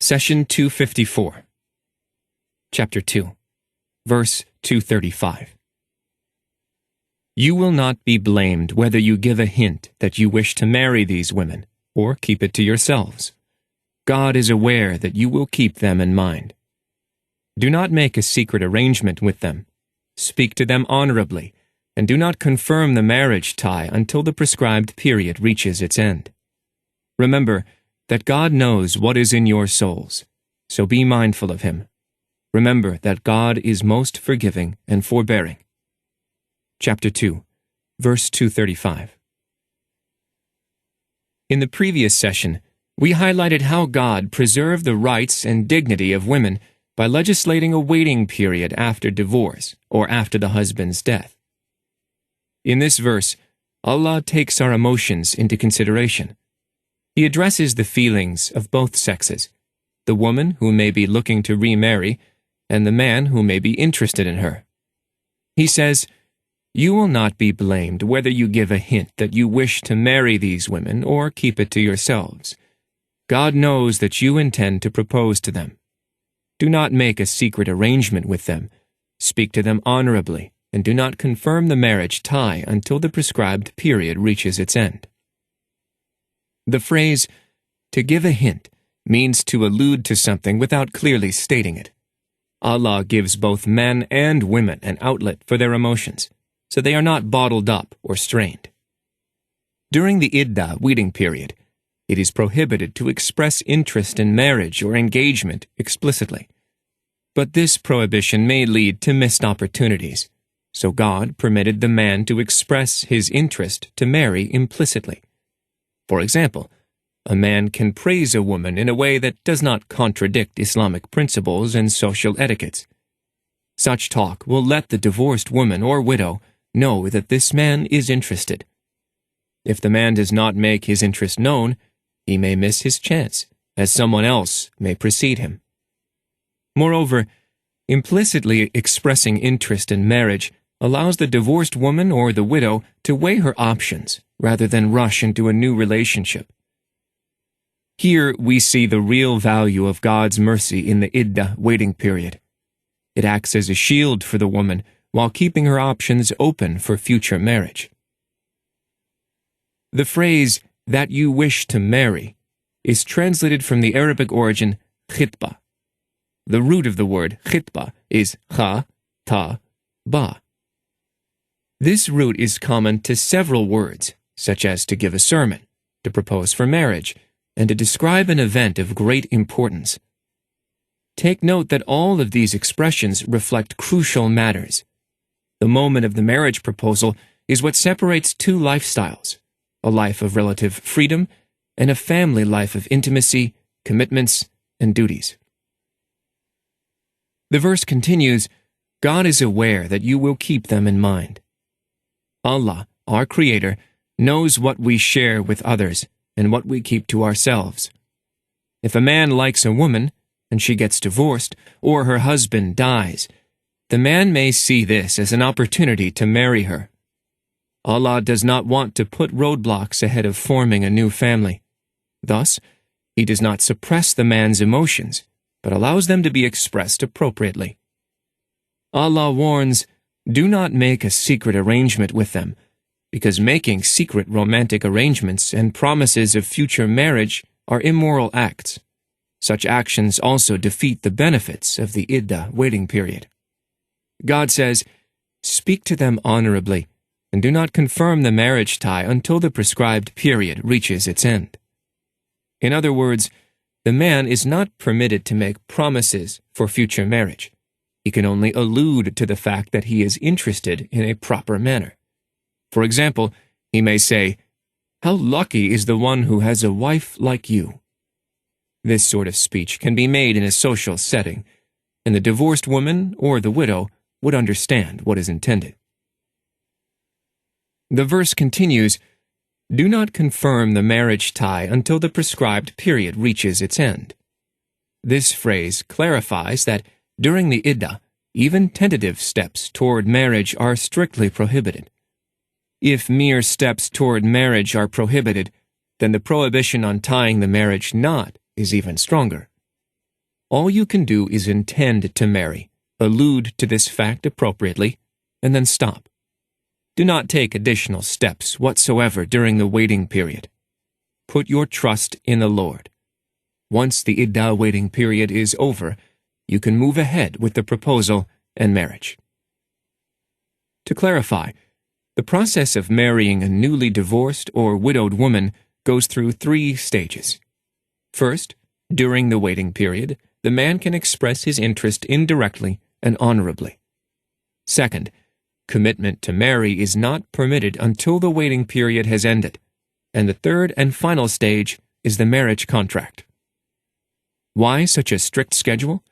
Session 254, Chapter 2, Verse 235. You will not be blamed whether you give a hint that you wish to marry these women, or keep it to yourselves. God is aware that you will keep them in mind. Do not make a secret arrangement with them. Speak to them honorably, and do not confirm the marriage tie until the prescribed period reaches its end. Remember that God knows what is in your souls, so be mindful of Him. Remember that God is most forgiving and forbearing. Chapter 2, Verse 235. In the previous session, we highlighted how God preserved the rights and dignity of women by legislating a waiting period after divorce or after the husband's death. In this verse, Allah takes our emotions into consideration. He addresses the feelings of both sexes, the woman who may be looking to remarry and the man who may be interested in her. He says, "You will not be blamed whether you give a hint that you wish to marry these women or keep it to yourselves. God knows that you intend to propose to them. Do not make a secret arrangement with them. Speak to them honorably, and do not confirm the marriage tie until the prescribed period reaches its end." The phrase, "to give a hint," means to allude to something without clearly stating it. Allah gives both men and women an outlet for their emotions, so they are not bottled up or strained. During the iddah waiting period, it is prohibited to express interest in marriage or engagement explicitly. But this prohibition may lead to missed opportunities, so God permitted the man to express his interest to marry implicitly. For example, a man can praise a woman in a way that does not contradict Islamic principles and social etiquettes. Such talk will let the divorced woman or widow know that this man is interested. If the man does not make his interest known, he may miss his chance, as someone else may precede him. Moreover, implicitly expressing interest in marriage allows the divorced woman or the widow to weigh her options rather than rush into a new relationship. Here we see the real value of God's mercy in the iddah waiting period. It acts as a shield for the woman while keeping her options open for future marriage. The phrase, "that you wish to marry," is translated from the Arabic origin khitba. The root of the word khitba is kha, ta, ba. This root is common to several words, such as to give a sermon, to propose for marriage, and to describe an event of great importance. Take note that all of these expressions reflect crucial matters. The moment of the marriage proposal is what separates two lifestyles, a life of relative freedom and a family life of intimacy, commitments, and duties. The verse continues, "God is aware that you will keep them in mind." Allah, our Creator, knows what we share with others and what we keep to ourselves. If a man likes a woman, and she gets divorced, or her husband dies, the man may see this as an opportunity to marry her. Allah does not want to put roadblocks ahead of forming a new family. Thus, He does not suppress the man's emotions, but allows them to be expressed appropriately. Allah warns, "Do not make a secret arrangement with them," because making secret romantic arrangements and promises of future marriage are immoral acts. Such actions also defeat the benefits of the iddah waiting period. God says, "Speak to them honorably, and do not confirm the marriage tie until the prescribed period reaches its end." In other words, the man is not permitted to make promises for future marriage. He can only allude to the fact that he is interested in a proper manner. For example, he may say, "How lucky is the one who has a wife like you." This sort of speech can be made in a social setting, and the divorced woman or the widow would understand what is intended. The verse continues, "Do not confirm the marriage tie until the prescribed period reaches its end." This phrase clarifies that during the iddah, even tentative steps toward marriage are strictly prohibited. If mere steps toward marriage are prohibited, then the prohibition on tying the marriage knot is even stronger. all you can do is intend to marry, allude to this fact appropriately, and then stop. Do not take additional steps whatsoever during the waiting period. Put your trust in the Lord. Once the iddah waiting period is over, you can move ahead with the proposal and marriage. To clarify, the process of marrying a newly divorced or widowed woman goes through 3 stages. First, during the waiting period, the man can express his interest indirectly and honorably. Second, commitment to marry is not permitted until the waiting period has ended. And the third and final stage is the marriage contract. Why such a strict schedule?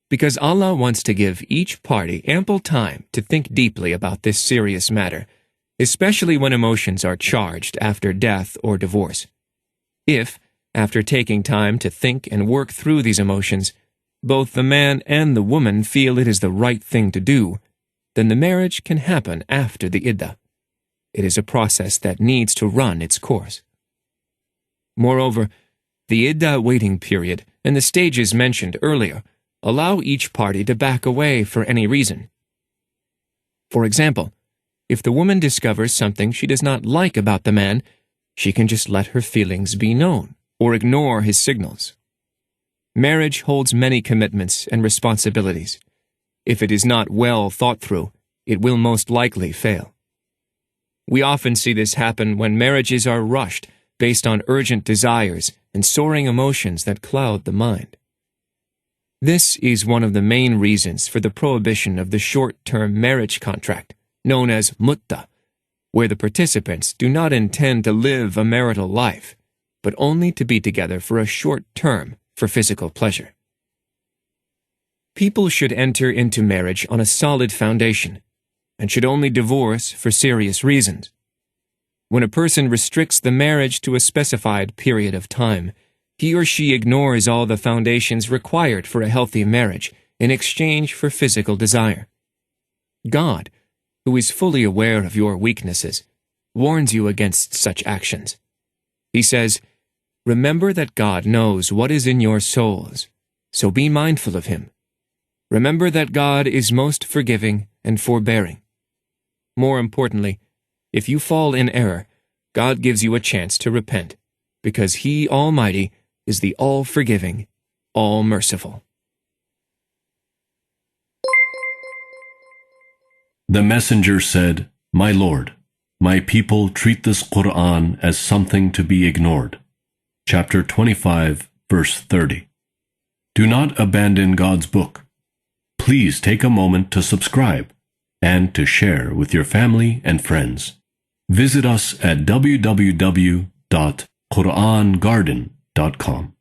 Because Allah wants to give each party ample time to think deeply about this serious matter, especially when emotions are charged after death or divorce. If, after taking time to think and work through these emotions, both the man and the woman feel it is the right thing to do, then the marriage can happen after the iddah. It is a process that needs to run its course. Moreover, the iddah waiting period and the stages mentioned earlier allow each party to back away for any reason. For example, if the woman discovers something she does not like about the man, she can just let her feelings be known or ignore his signals. Marriage holds many commitments and responsibilities. If it is not well thought through, it will most likely fail. We often see this happen when marriages are rushed based on urgent desires and soaring emotions that cloud the mind. This is one of the main reasons for the prohibition of the short-term marriage contract, known as mutta, where the participants do not intend to live a marital life, but only to be together for a short term for physical pleasure. People should enter into marriage on a solid foundation, and should only divorce for serious reasons. When a person restricts the marriage to a specified period of time, he or she ignores all the foundations required for a healthy marriage in exchange for physical desire. God, who is fully aware of your weaknesses, warns you against such actions. He says, "Remember that God knows what is in your souls, so be mindful of Him. Remember that God is most forgiving and forbearing." More importantly, if you fall in error, God gives you a chance to repent, because He Almighty is the all-forgiving, all-merciful. The messenger said, "My Lord, my people treat this Quran as something to be ignored." Chapter 25, verse 30. Do not abandon God's book. Please take a moment to subscribe and to share with your family and friends. Visit us at www.QURANGARDEN.com.